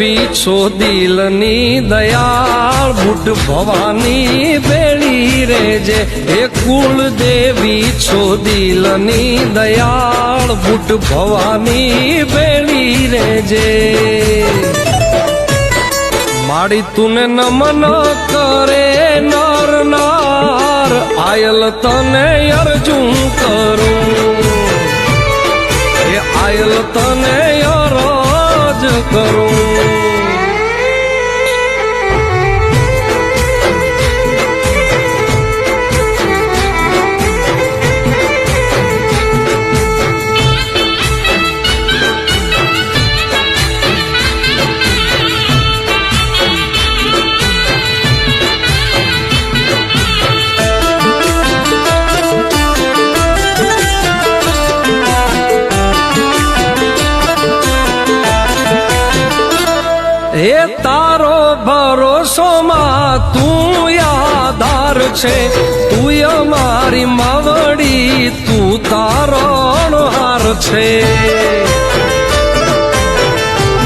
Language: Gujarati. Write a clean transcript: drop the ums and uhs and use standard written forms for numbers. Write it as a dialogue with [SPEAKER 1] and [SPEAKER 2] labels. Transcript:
[SPEAKER 1] દેવી છો દિલની દયાળ બુટ ભવાની બેળી રેજે એ કુલ દેવી છો દિલની દયાળ બુટ ભવાની બેળી રેજે માડી તુને નમન કરે નર નાર આયલ તને અર્જુન કરું એ આયલ તને અરજ કરું હે તારો ભરોસો માં તું યાદાર છે તું અમારી માવડી તું તારો હાર છે